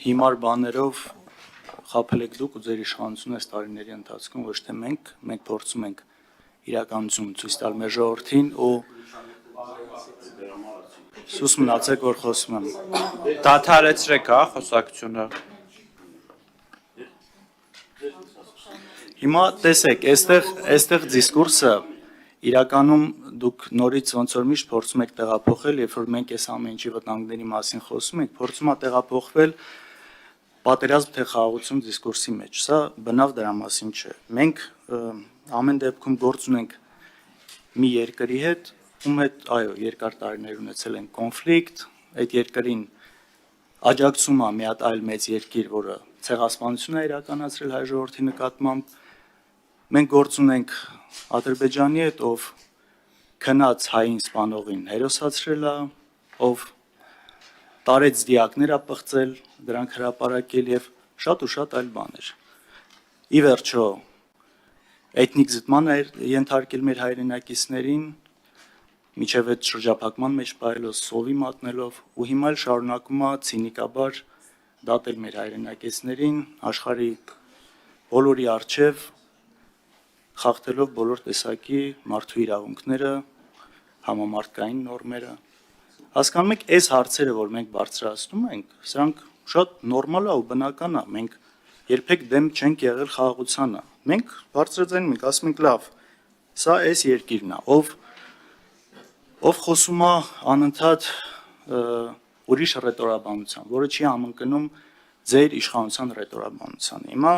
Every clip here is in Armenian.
հիմար բաներով խաբել եք դուք ու ձեր իշխանությունը այս տարիների ընթացքում ոչ թե մենք փորձում ենք իրականություն ցույց տալ մեր ժողովրդին ու սուս մնացեք որ խոսում եմ Դադարեցրեք, հա, խոսակցությունը։ Հիմա տեսեք, այստեղ դիսկուրսը իրականում դուք նորից ոնց որ միշտ փորձում եք տեղափոխել, երբ որ մենք այս ամեն ինչի վտանգների մասին խոսում ենք, փորձում ա տեղափոխվել պատերազմ թե խաղաղություն դիսկուրսի մեջ։ Սա բնավ դրա մասին չէ։ Մենք ամեն դեպքում գործ ունենք մի երկրի հետ, ում հետ, այո, երկար տարիներ ունեցել են կոնֆլիկտ, այդ երկրին աջակցում է մի հատ այլ մեծ երկիր, որը ցեղասպանություն է իրականացրել հայ ժողովրդի նկատմամբ։ Մենք գործ ունենք Ադրբեջանի հետ, ով քնած հային սպանողին հերոսացրել է, ով տարեց դիակներ ա պղծել, դրանք հրապարակել եւ շատ ու շատ այլ բաներ։ Ի վերջո էթնիկ զտման է ենթարկել մեր հայրենակիցներին, միջև այդ շրջափակման մեջ պահելով, սովի մատնելով, ու հիմա էլ շարունակում է ցինիկաբար դատել մեր հայրենակիցներին, աշխարհի բոլորի առջև խախտելով բոլոր տեսակի մարդու իրավունքները, համամարտկային նորմերը։ Հասկանում եք, այս հարցերը, որ մենք բարձրացնում ենք, սրանք շատ նորմալ է ու բնական է։ Մենք երբեք դեմ չենք եղել խաղաղությանը։ Մենք բարձրաձայնում ենք, ասում ենք լավ, սա այս երկիրն է, ով խոսում է անընդհատ ուրիշ ռետորաբանության, որը չի համընկնում ձեր իշխանության ռետորաբանությանը։ Հիմա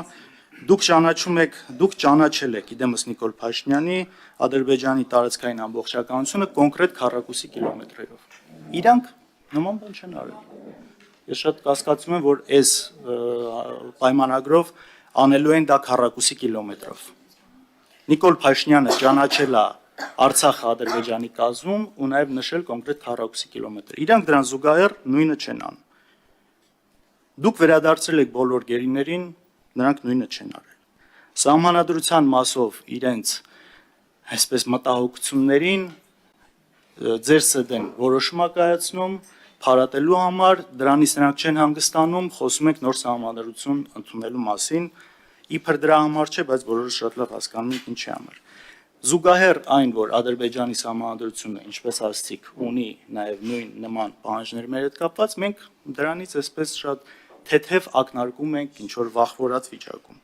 դուք ճանաչել եք, իդեմս Նիկոլ Փաշինյանի Ադրբեջանի տարածքային ամբողջականությունը կոնկրետ քառակուսի կիլոմետրերով։ Իրանք նման բան չեն արել։ Ես շատ կասկածում եմ, որ այս պայմանագրով անելու են դա քառակուսի կիլոմետրով։ Նիկոլ Փաշինյանը ճանաչել է Արցախը Ադրբեջանի կազմում ու նաև նշել կոնկրետ քառակուսի կիլոմետր։ Իրանք դրան զուգահեռ նույնը չեն անում։ Դուք վերադարձրել եք բոլոր գերիներին, նրանք նույնը չեն արել։ Սահմանադրության մասով իրենց այսպես մտահոգություններին ձեր սդեն որոշում է կայացնում փարատելու համար, դրանից նրանք չեն հանգստանում, խոսում եք նոր սահմանադրություն ընդունելու մասին, իբր դրա համար չէ, բայց բոլորը շատ լավ հասկանում են ինչի համար։ Զուգահեռ այն, որ Ադրբեջանի սահմանադրությունը, ինչպես ասացիք, ունի նաև նույն նման պահանջներ մեր հետ կապված, մենք դրանից այսպես շատ թեթև ակնարկում ենք ինչ-որ վախվորած վիճակում։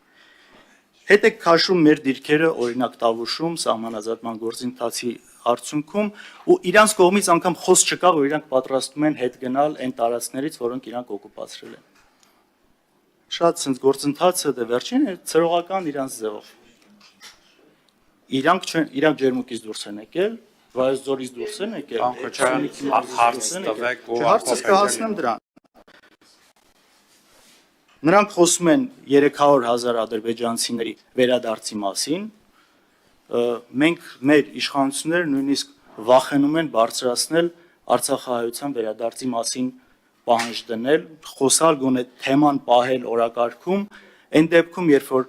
Հետ եք քաշում մեր դիրքերը, օրինակ Տավուշում, սահմանազատման գործընթացի արդյունքում, ու իրանց կողմից անգամ խոսք չկա, որ իրանք պատրաստում են հետ գնալ այն տարածքներից, որոնք իրանք օկուպացրել են։ Շատ sense գործընթացը դե վերջին է ծրողական իրանց ձևով։ Իրանք ջերմուկից դուրս են եկել, Վայոց դուրս են եկել, հարցը կհասնեմ դրան։ Նրանք խոսում են 300,000 ադրբեջանցիների վերադարձի մասին, մենք մեր իշխանությունները նույնիսկ վախենում են բարձրացնել արցախահայության վերադարձի մասին պահանջ դնել, խոսալ գոնե թեման պահել օրակարգում, այն դեպքում, երբ որ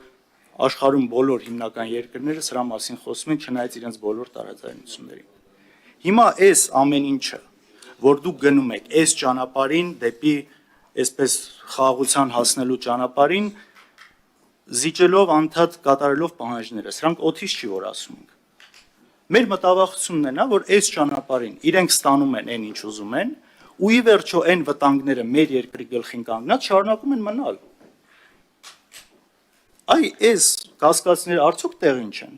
աշխարհում բոլոր հիմնական երկրները սրա մասին խոսում են, չնայած իրենց բոլոր տարաձայնություններին։ Հիմա այս ամեն ինչը, որ դուք գնում եք այս ճանապարհին դեպի այսպես խաղաղության հասնելու ճանապարհին, զիջելով անդադ կատարելով պահանջները, սրանք օթից չի որ ասում ենք։ Մեր մտավախությունն է նա, որ այս ճանապարհին իրենք ստանում են այն ինչ ուզում են, ու ի վերջո այն վտանգները մեր երկրի գլխին կանգնած շարունակում են մնալ։ Այ այս կասկածները արդյոք տեղին չեն։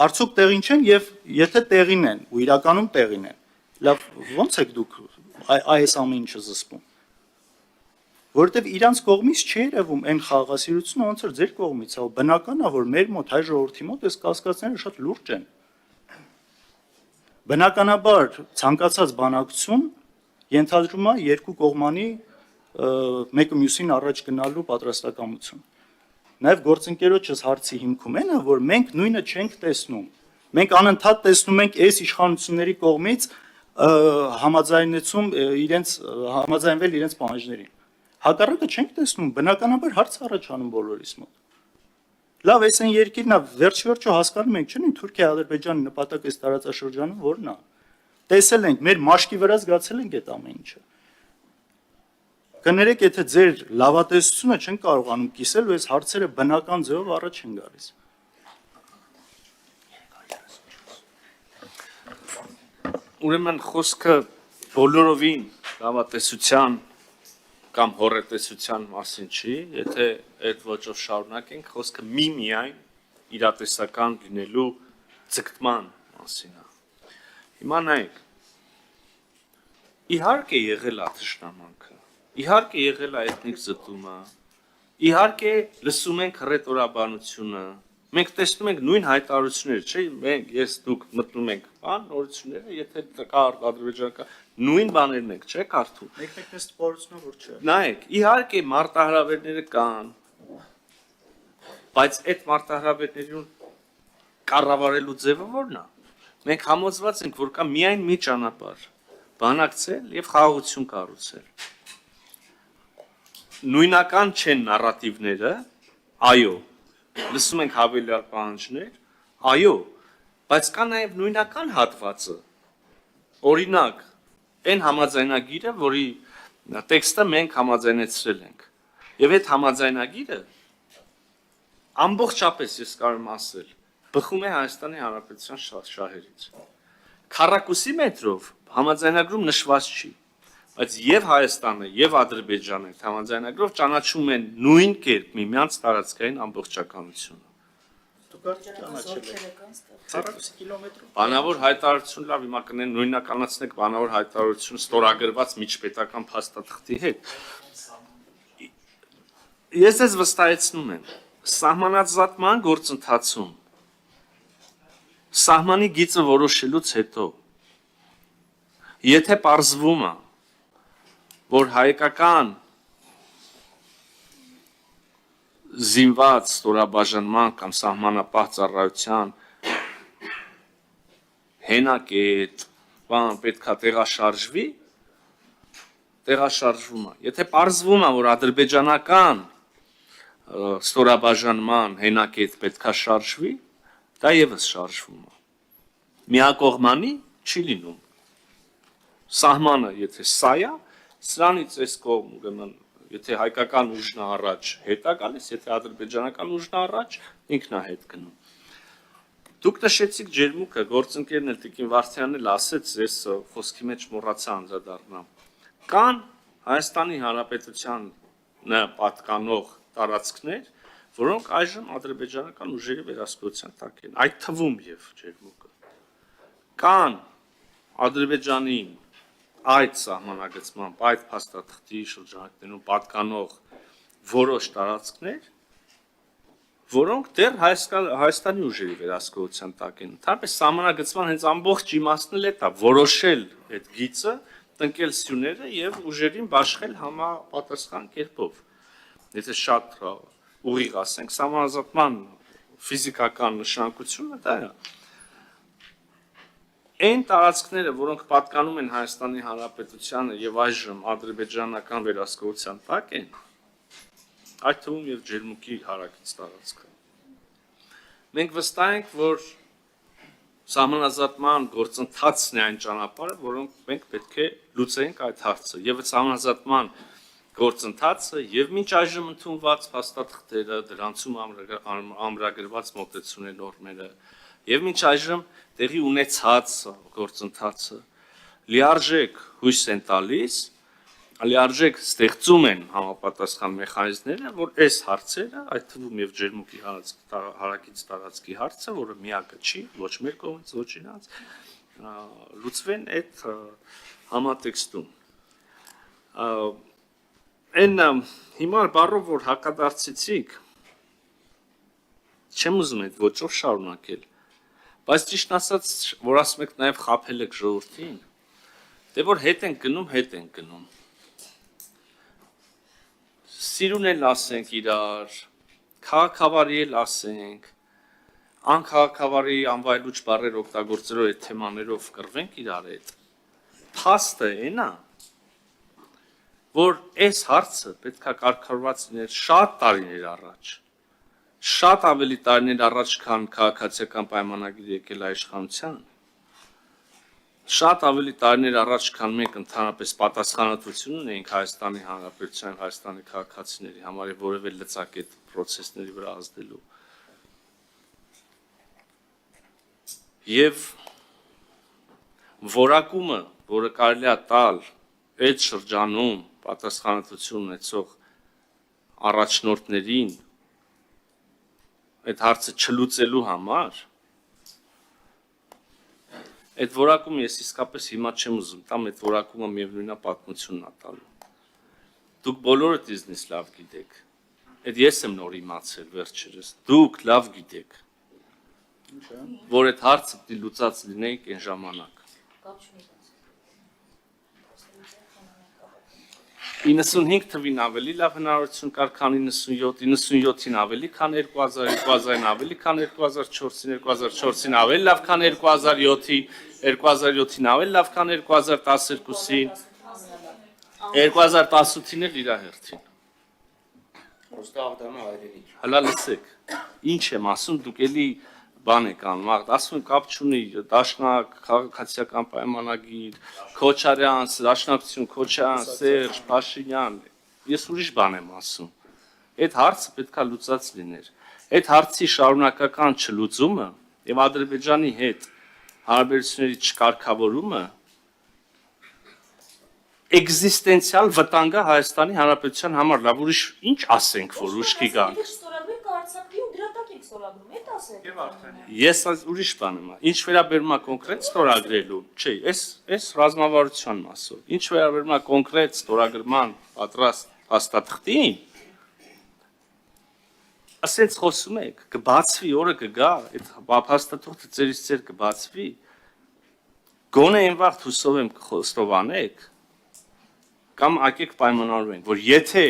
Արդյոք տեղին չեն եւ եթե տեղին են ու իրականում տեղին են, լավ ո՞նց եք դուք այս ամեն ինչը զսպում։ Որովհետև իրանց կողմից չի երևում այն խաղաղասիրությունը, ոնց որ ձեր կողմից է, բնական է, որ մեր մոտ հայ ժողովրդի մոտ այս կասկածները շատ լուրջ են։ Բնականաբար ցանկացած բանակցություն ենթադրում է երկու կողմանի մեկը մյուսին առաջ գնալու պատրաստակամություն։ Նաև գործընկերոջս հարցի հիմքում այն է, որ մենք նույնը չենք տեսնում։ Մենք անընդհատ տեսնում ենք այս իշխանությունների կողմից համաձայնվել իրենց պահանջներին։ Հակառակը չենք տեսնում, բնականաբար հարց առաջանում բոլորիս մոտ։ Լավ, այս այն երկիրն է, վերջ-վերջո հասկանում ենք, չէ՞, Թուրքիա, Ադրբեջանի նպատակը այս տարածաշրջանում որն է։ Տեսել ենք, մեր մաշկի վրա զգացել ենք այդ ամեն ինչը։ Կներեք, եթե ձեր լավատեսությունը չեն կարողանում կիսել, ու այս հարցերը բնական ձևով առաջ են գալիս։ Ուրեմն խոսքը բոլորովին լավատեսության կամ հոռետեսության մասին չի, եթե այդ ոճով շարունակենք, խոսքը միայն իրատեսական լինելու ձգտման մասին է։ Հիմա նայեք, իհարկե եղել է թշնամանքը, իհարկե եղել է էթնիկ զտումը, իհարկե լսում ենք հռետորաբանությունը, մենք տեսնում ենք նույն հայտարարությունները, չէ՞, մենք ես դուք մտնում ենք, բան, նորությունները, եթե կա ադրբեջանական նույն բաներն ենք, չէ՞, կարդում։ Մեկ-մեկ այս տպավորությունը որ չէ։ Նայեք, իհարկե մարտահրավերները կան, բայց այդ մարտահրավերներին կառավարելու ձևը ո՞րն է։ Մենք համոզված ենք, որ կա միայն մի ճանապարհ՝ բանակցել եւ խաղաղություն կառուցել։ Նույնական չեն նարատիվները, այո, լսում ենք հավելյալ պահանջներ, այո, բայց կա նաև նույնական հատվածը, օրինակ, այն համաձայնագիրը, որի տեքստը մենք համաձայնեցրել ենք, եւ այդ համաձայնագիրը ամբողջապես ես կարող եմ ասել, բխում է Հայաստանի Հանրապետության շահերից։ Քառակուսի մետրով համաձայնագրում նշված չի, բայց եւ Հայաստանը եւ Ադրբեջանը համաձայնագրով ճանաչում են նույն կերպ միմյանց տարածքային ամբողջականությունը։ Դուք արդեն ճանաչել եք 40 կիլոմետրով։ Բանավոր հայտարարություն լավ, հիմա կնեն նույնականացնեք բանավոր հայտարարություն ստորագրված միջպետական փաստաթղթի հետ։ Ես ձեզ վստահեցնում եմ, սահմանազատման գործընթացում սահմանի գիծը որոշելուց հետո եթե պարզվում է, որ հայկական զինված ստորաբաժանման կամ սահմանապահ ծառայության հենակետ, բան պետքա տեղաշարժվի, տեղաշարժվում է։ Եթե պարզվում է, որ ադրբեջանական ստորաբաժանման հենակետ պետքա շարժվի, դա եւս շարժվում է։ Միակողմանի չի լինում։ Սահմանը, եթե սա է, սրանից այս կողմ, ուրեմն, եթե հայկական ուժն առաջ հետ է գալիս, եթե ադրբեջանական ուժն առաջ, ինքն է հետ գնում։ Դուք նշեցիք ջերմուկը, գործընկերն էլ Տիկին Վարդյանն էլ ասեց, ես խոսքի մեջ մոռացա անդրադառնալ։ Կան Հայաստանի Հանրապետությանը պատկանող տարածքներ, որոնք այժմ ադրբեջանական ուժերի վերահսկողության տակ են, այդ թվում եւ ջերմուկը։ Կան Ադրբեջանին այդ սահմանագծմամբ, այդ փաստաթղթի շրջանակներում պատկանող որոշ տարածքներ, որոնք դեռ Հայաստանի ուժերի վերահսկողության տակ են։ Ընդհանրապես սահմանագծման հենց ամբողջ իմաստն էլ է որոշել այդ գիծը, տնկել սյուները եւ ուժերին բաշխել համապատասխան կերպով։ Եթե շատ ուղիղ ասենք, սահմանազատման ֆիզիկական նշանակությունը դա է։ Այն տարածքները, որոնք պատկանում են Հայաստանի Հանրապետությանը եւ այժմ ադրբեջանական վերահսկողության տակ են, այդ թվում եւ ջերմուկի հարակից տարածքը։ Մենք վստահ ենք, որ սահմանազատման գործընթացն է այն ճանապարհը, որոնք մենք պետք է լուծենք այդ հարցը եւ սահմանազատման գործընթացը եւ մինչ այժմ ընդունված փաստաթղթերը, դրանցում ամրագրված մոտեցումների նորմերը եւ մինչ այժմ տեղի ունեցած գործընթացը լիարժեք հույս են տալիս, լիարժեք ստեղծում են համապատասխան մեխանիզմները, որ այս հարցերը, այդ թվում եւ ջերմուկի հարակից տարածքի հարցը, որը միակը չի, ոչ մեր կողմից, ոչ իրանց, լուծվեն այդ համատեքստում։ Այն հիմար բառով, որ հակադարձեցիք, չեմ ուզում այդ ոճով շարունակել, բայց ճիշտ ասած, որ ասում եք նաև խաբել եք ժողովրդին, դե որ հետ ենք գնում։ Սիրուն էլ ասենք իրար, քաղաքավարի էլ ասենք, անքաղաքավարի անվայելուչ բառեր օգտագործելով այդ թեմաներով կռվենք իրար հետ։ Փաստը այն է, որ այս հարցը պետք է կարգավորված լիներ շատ տարիներ առաջ, շատ ավելի տարիներ առաջ, քան քաղաքացիական պայմանագիր եկել է իշխանության, Շատ ավելի տարիներ առաջ, քան մենք ընդհանրապես պատասխանատվություն ունեինք Հայաստանի Հանրապետության, Հայաստանի քաղաքացիների համար եւ որևէ լծակետ process-ների վրա ազդելու։ Եվ որակումը, որը կարելի է տալ այդ շրջանում պատասխանատվություն ունեցող առաջնորդներին այդ հարցը չլուծելու համար, այդ որակումը ես իսկապես հիմա չեմ ուզում տամ, այդ որակումը միևնույնն է պատմությունն է տալու։ Դուք բոլորդ իզնից լավ գիտեք, այդ ես եմ նոր իմացել վերջերս, դուք լավ գիտեք, որ այդ հարցը պիտի լուծած լինեիք այն ժամանակ։ 95 թվին ավելի լավ հնարավորություն կար, քան 97, 97-ին ավելի, քան 2000, 2000-ին ավելի, քան 2004-ին, 2004-ին ավելի լավ, քան 2007-ին, 2007-ին ավելի լավ, քան 2012-ին, 2018-ին էլ իր հերթին։ Հələ լսեք, ինչ եմ ասում, դուք էլի բան եք անում, ասում եմ կապ չունի, դաշնակ, քաղաքացիական պայմանագիր, Քոչարյան, դաշնակցություն, Քոչարյան, Սերժ, Փաշինյան, ես ուրիշ բան եմ ասում։ Այդ հարցը պետք է լուծած լիներ։ Այդ հարցի շարունակական չլուծումը եւ Ադրբեջանի հետ հարաբերությունների չկարգավորումը էգզիստենցիալ վտանգ է Հայաստանի Հանրապետության համար, լավ ուրիշ ինչ ասենք, որ ուշքի գանք։ Ես ուրիշ բան եմ, ինչ վերաբերում է կոնկրետ ստորագրելու, չէ, այս ռազմավարության մասով, ինչ վերաբերում է կոնկրետ ստորագրման պատրաստ հաստատքին, ասենց խոսում եք, կբացվի, օրը կգա, այդ հաստատորդը ձերից ձեր կբացվի, գոնե այն վաղ հուսով եմ կխոստովանեք, կամ ակեք պայմանավորվենք, որ եթե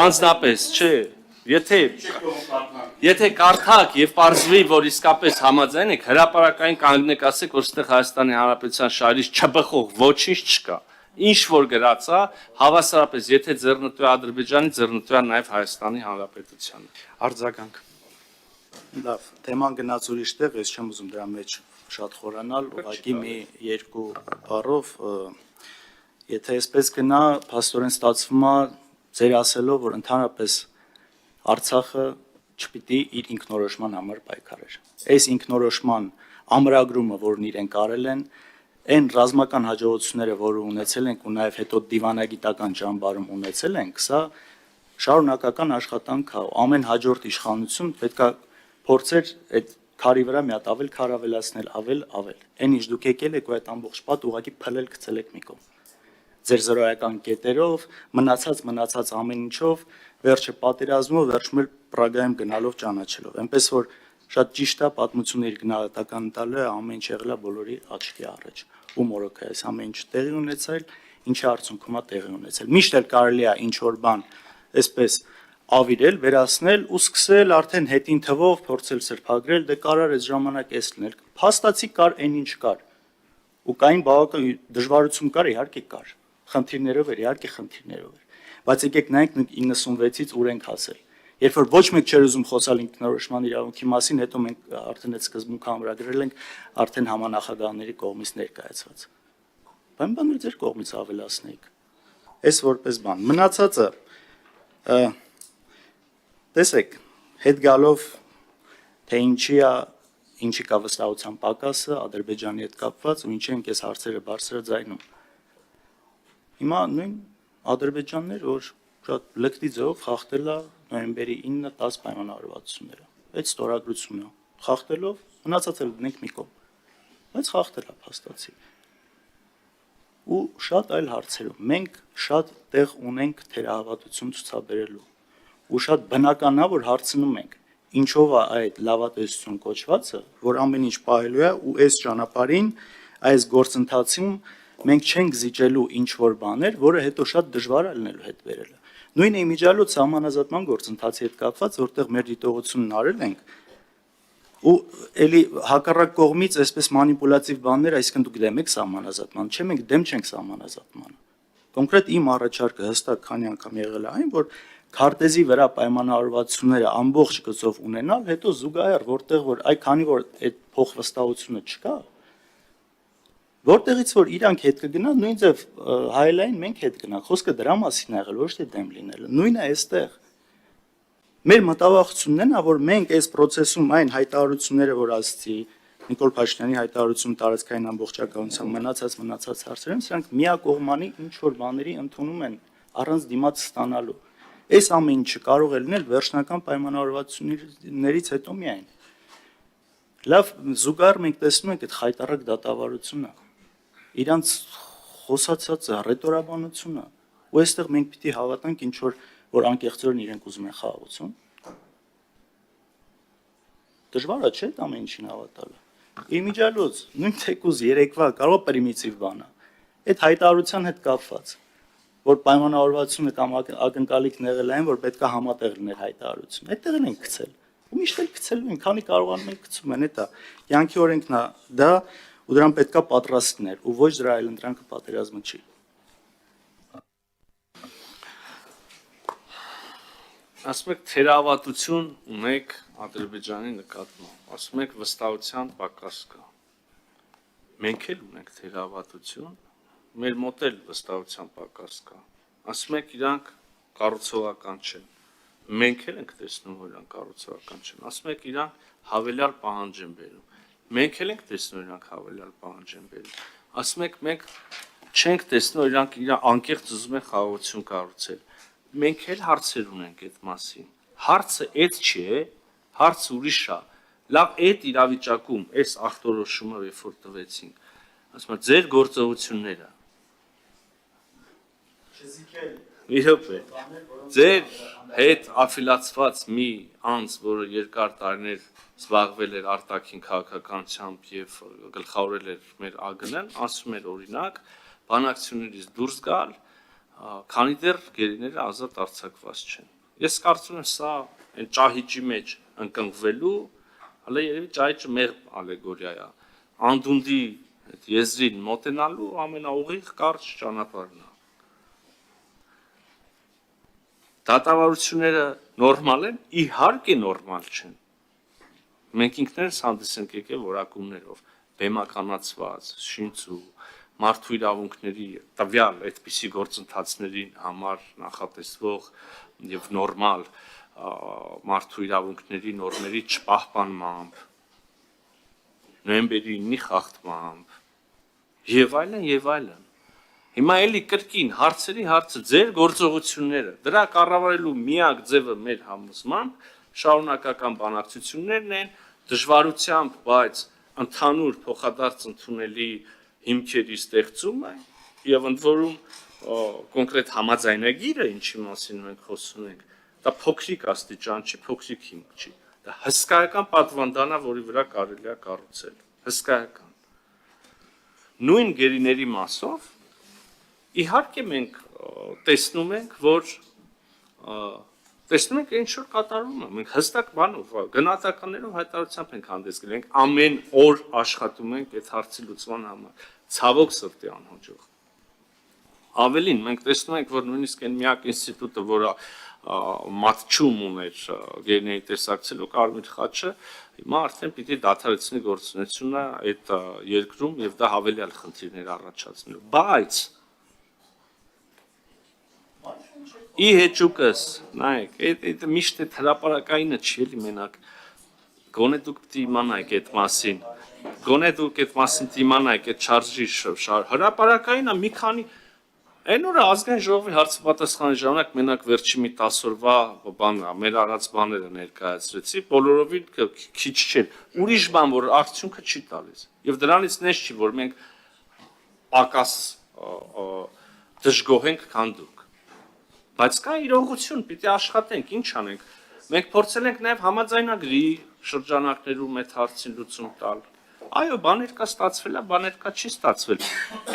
անձնապես, չէ, Եթե կարդակ եւ պարզվի, որ իսկապես համաձայն եք, հրապարակային կանգնեք, ասեք, որ ստեղ Հայաստանի Հանրապետության շահերից չբխող ոչինչ չկա։ Ինչ որ գրած է, հավասարապես, եթե ձեռնտու է Ադրբեջանի, ձեռնտու է նաեւ Հայաստանի Հանրապետությանը։ Արձագանք։ Լավ, թեման գնաց ուրիշ տեղ, ես չեմ ուզում դրա մեջ շատ խորանալ, ուղղակի մի երկու բառով, եթե այսպես գնա, փաստորեն ստացվում է ձեր ասելով, որ ընդհանրապես Արցախը չպիտի իր ինքնորոշման համար պայքարեր։ Այս ինքնորոշման ամրագրումը, որն իրենք արել են, այն ռազմական հաջողությունները, որը ունեցել ենք ու նաև հետո դիվանագիտական ճամբարում ունեցել ենք, սա շարունակական աշխատանք է։ Ամեն հաջորդ իշխանություն պետք է փորձեր այդ քարի վրա մի հատ ավել քար ավելացնել, ավել։ Այն ինչ դուք եկել եք ու այդ ամբողջ պատ ուղղակի փլել գցել եք մի կողմ։ Ձեր զրոյական կետերով, մնացած ամեն ինչով, վերջը պատերազմով, վերջում էլ Պրագայում գնալով ճանաչելով։ Այնպես որ շատ ճիշտ է պատմությունների գնահատական տալը ամեն ինչ եղել է բոլորի աչքի առաջ։ Ու մորոք է այս ամեն ինչ տեղի ունեցել, ինչի արդյունքում է տեղի ունեցել։ Միշտ էլ կարելի է ինչ որ բան այսպես ավիրել, վերացնել ու սկսել արդեն հետին թվով փորձել սրբագրել, դե կարար այս ժամանակ էս լինել։ Փաստացի կար այն ինչ կար։ Ու կային բավական դժվարություն կար, իհարկե կար։ Խնդիրներով էր, իհարկե խնդիրներով էր։ Բայց եկեք նայենք 96-ից ուր ենք հասել։ Երբ որ ոչ մեկ չէր ուզում խոսալ ինքնորոշման իրավունքի մասին, հետո մենք արդեն այդ սկզբունքը ամրագրել ենք արդեն համանախագահների կողմից ներկայացված։ Բանը ձեր կողմից ավելացնեիք։ Այս որպես բան։ Մնացածը տեսեք, հետ գալով թե ինչի կա վստահության պակասը Ադրբեջանի հետ կապված ու ինչի ենք այս հարցերը բարձր ձայնում։ Հիմա նույն Ադրբեջանն էր, որ շատ լկտի ձևով խախտել է նոյեմբերի 9-10 պայմանավորվածությունները։ Այդ ստորագրությունը խախտելով մնացածը դնենք մի կողմ։ Բայց խախտել է փաստացի։ Ու շատ այլ հարցերում մենք շատ տեղ ունենք թերահավատություն ցուցաբերելու։ Ու շատ բնական է, որ հարցնում ենք, ինչով է այդ լավատեսություն կոչվածը, որ ամեն ինչ պահելու է ու այս ճանապարհին, այս գործընթացում մենք չենք զիջելու ինչ որ բաներ, որը հետո շատ դժվար է լինելու հետ վերելը։ Նույն իմիջիալոց համանազատման գործընթացի հետ կապված, որտեղ մեր դիտողությունն արել ենք, ու էլի հակառակ կողմից այսպես մանիպուլատիվ բաներ, այսինքն դուք դեմ եք համանազատման, չէ՞ մենք դեմ չենք համանազատմանը։ Կոնկրետ իմ առաջարկը հստակ քանի անգամ եղել է այն, որ քարտեզի վրա պայմանավորվածությունները ամբողջ գծով ունենալ, հետո զուգահեռ որտեղ որ այ քանի որ այդ փոխվստահությունը չկա, Որտեղից որ իրանք հետ կգնան, նույն ձև հայելային մենք հետ գնանք, խոսքը դրա մասին է եղել, ոչ թե դեմ լինելը։ Նույնը այստեղ։ Մեր մտավախությունն է, որ մենք այս process-ում այն հայտարարությունները, որ ասացի, Նիկոլ Փաշինյանի հայտարարություն տարածքային ամբողջականության մնացած հարցերում, սրանք միակողմանի ինչ որ բաների ընդունում են առանց դիմաց ստանալու։ Այս ամեն ինչը կարող է լինել վերջնական պայմանավորվածություններից հետո միայն։ Լավ, զուգահեռ մենք տեսնում ենք այդ խայտառակ դատավարությունը, իրանց խոսացածը, ռետորաբանությունը, ու այստեղ մենք պիտի հավատանք ինչ որ անկեղծորեն իրենք ուզում են խաղաղություն։ Դժվար է չէ՞ այդ ամեն ինչին հավատալը։ Իմիջիալոց, նույն թեկուզ երեկվա կարող պրիմիտիվ բան է։ Այդ հայտարարության հետ կապված, որ պայմանավորվածությունը կամ ակնկալիքն եղել այն, որ պետք է համատեղ լիներ հայտարարություն։ Այդտեղ են գցել։ Ու միշտ էլ գցելու են, քանի կարողանում են գցում են, դա կյանքի օրենքն է, դա ու դրան պետք է պատրաստ լինել, ու ոչ դրա այլընտրանքը պատերազմը չի։ Ասում եք թերավատություն ունեք Ադրբեջանի նկատմամբ, ասում եք վստահության պակաս կա։ Մենք էլ ունենք թերավատություն, մեր մոտ էլ վստահության պակաս կա։ Ասում եք իրանք կառուցողական չեն։ Մենք էլ ենք տեսնում, որ իրանք կառուցողական չեն։ Ասում եք իրանք հավելյալ պահանջ են բերում։ Մենք էլ ենք տեսնում, որ իրանք հավելյալ պահանջ են բերում։ Ասում եք մենք չենք տեսնում, որ իրանք անկեղծ ուզում են խաղաղություն կառուցել։ Մենք էլ հարցեր ունենք այդ մասին։ Հարցը այդ չի է, հարցը ուրիշ է։ Լավ, այդ իրավիճակում, այս ախտորոշումը երբ որ տվեցինք, ասում եմ, ձեր գործողությունները։ Իրոք է։ Ձեր հետ աֆիլացված մի անձ, որը երկար տարիներ զբաղվել էր արտաքին քաղաքականությամբ եւ գլխավորել էր մեր ԱԳՆ-ն, ասում էր օրինակ, բանակցություններից դուրս գալ, քանի դեռ գերիները ազատ արձակված չեն։ Ես կարծում եմ սա այն ճահիճի մեջ ընկնվելու, հələ երևի ճահիճը մեղմ ալեգորիա է։ Անդունդի այդ եզրին մոտենալու ամենաուղիղ կարճ ճանապարհն է։ Դատավարությունները նորմալ են, իհարկե նորմալ չեն։ Մենք ինքներս հանդես ենք եկել որակումներով, բեմականացված, շինծու, մարդու իրավունքների տվյալ այդպիսի գործընթացների համար նախատեսվող եւ նորմալ մարդու իրավունքների նորմերի չպահպանմամբ, նոյեմբերի 9-ի խախտմամբ եւ այլն եւ այլն։ Հիմա էլի կրկին հարցերի հարցը ձեր գործողությունները, դրա կառավարելու միակ ձևը մեր համոզմամբ շարունակական բանակցություններն են, դժվարությամբ, բայց ընդհանուր փոխադարձ ընդունելի հիմքերի ստեղծումը եւ ընդ որում կոնկրետ համաձայնագիրը, ինչի մասին մենք խոսում ենք, դա փոքրիկ աստիճան չի, փոքրիկ հիմք չի։ Դա հսկայական պատվանդան է, որի վրա կարելի է կառուցել։ Հսկայական։ Նույն գերիների մասով իհարկե մենք տեսնում ենք, որ տեսնում ենք ինչ որ կատարվում է։ Մենք հստակ բանով, գնահատականներով հայտարարությամբ ենք հանդես գալիս, ենք ամեն օր աշխատում ենք այդ հարցի լուծման համար։ Ցավոք սրտի անհաջող։ Ավելին, մենք տեսնում ենք, որ նույնիսկ այն միակ ինստիտուտը, որը մատչում ուներ գերիների տեսակցելու Կարմիր խաչը, հիմա արդեն պիտի դադարեցնի գործունեությունը այդ երկրում եւ դա հավելյալ խնդիրներ առաջացնելու։ Բայց ի հեճուկս, նայեք, այդ միշտ այդ հրապարակայինը չի էլի մենակ։ Գոնե դուք պիտի իմանայիք այդ մասին։ Գոնե դուք այդ մասին իմանայիք այդ շարժի հրապարակայինը մի քանի այն օրը ազգային ժողովի հարցապատասխանի ժամանակ մենակ վերջի մի 10 օրվա բան մեր արած բաները ներկայացրեցի, բոլորովին քիչ չէ։ Ուրիշ բան, որ արդյունքը չի տալիս։ Եվ դրանից նես չի, որ մենք պակաս դժգոհ ենք, քան դուք։ Բայց կա իրողություն, պիտի աշխատենք, ինչ անենք։ Մենք փորձել ենք նաև համաձայնագրի շրջանակներում այդ հարցին լուծում տալ։ Այո, բաներ կա ստացվել է, բաներ կա չի ստացվել։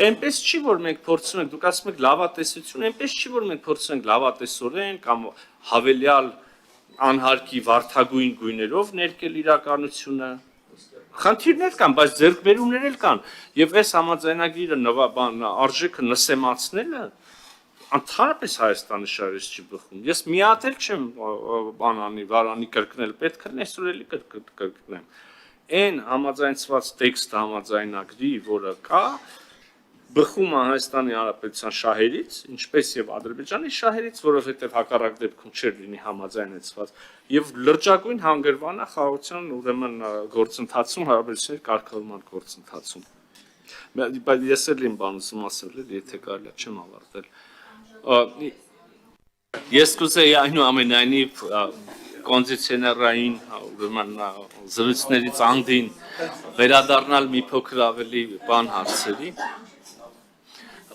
Այնպես չի, որ մենք փորձում ենք, դուք ասում եք լավատեսություն, այնպես չի, որ մենք փորձում ենք լավատեսորեն կամ հավելյալ անհարկի վարդագույն գույներով ներկել իրականությունը։ Խնդիրներ կան, բայց ձեռքբերումներ էլ կան։ Եվ այս համաձայնագրի արժեքը նսեմացնելը ընդհանրապես Հայաստանի շարժից չի բխում։ Ես մի հատ էլ չեմ վարանի կրկնել, պետք է այսօր էլի կրկնեմ։ այն համաձայնված տեքստը համաձայնագրի, որը կա, բխում է Հայաստանի Հանրապետության շահերից, ինչպես եւ Ադրբեջանի շահերից, որովհետեւ հակառակ դեպքում չէր լինի համաձայնեցված, եւ լրջագույն հանգրվան է խաղաղության ուրեմն գործընթացում, հարաբերությունների կարգավորման գործընթացում։ Բայց ես էլ իմ բանուսում ասել եմ, եթե կարելի է չեմ ավարտել։ Ես կուզեի այնուամենայնիվ կոնդիցիոներային ուրեմն զրույցներից անդին վերադառնալ մի փոքր ավելի բան հարցերի։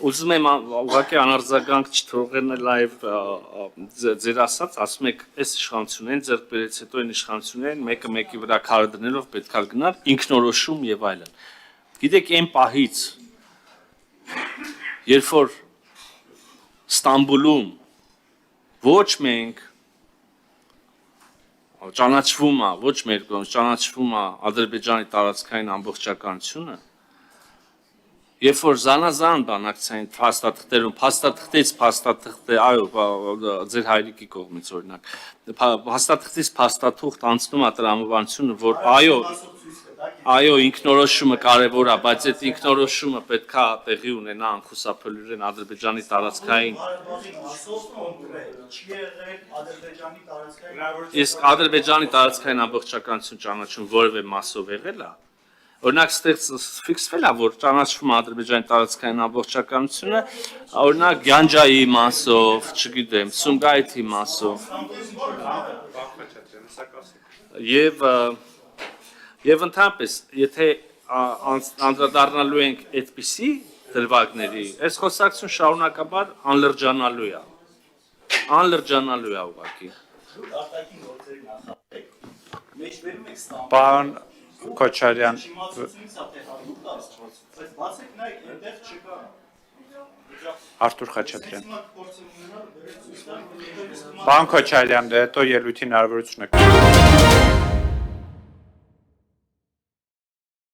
Ուզում եմ ուղղակի անարձագանք չթողնել այլ ձեր ասած, ասում եք, այս իշխանությունն ձեռք բերեց, հետո այն իշխանությունն մեկը մեկի վրա քարը դնելով պետք է գնալ, ինքնորոշում եւ այլն։ Գիտեք, այն պահից, երբ որ Ստամբուլում ոչ մենք ճանաչվում է, ոչ մեր կողմից ճանաչվում է Ադրբեջանի տարածքային ամբողջականությունը, երբ որ զանազան բանակցային փաստաթղթերում, փաստաթղթ, այո, ձեր հայրիկի կողմից օրինակ, փաստաթղթից փաստաթուղթ անցնում է տրամաբանությունը, որ այո, ինքնորոշումը կարևոր է, բայց այդ ինքնորոշումը պետք է տեղի ունենա անխուսափելիորեն Ադրբեջանի տարածքային։ Իսկ Ադրբեջանի տարածքային ամբողջականություն ճանաչում որևէ մասով եղել է։ Օրինակ ստեղ ֆիքսվել է, որ ճանաչվում է Ադրբեջանի տարածքային ամբողջականությունը, օրինակ Գյանջայի մասով, չգիտեմ, Սումգայիթի մասով։ Եվ ընդհանրապես, եթե անդրադառնալու ենք այդպիսի դրվագների, այս խոսակցություն շարունակաբար անլրջանալու է։ Անլրջանալու է ուղղակի։ Պարոն Քոչարյան, Արթուր Խաչատրյան։ Պարոն Քոչարյան, հետո ելույթի հնարավորություն եք։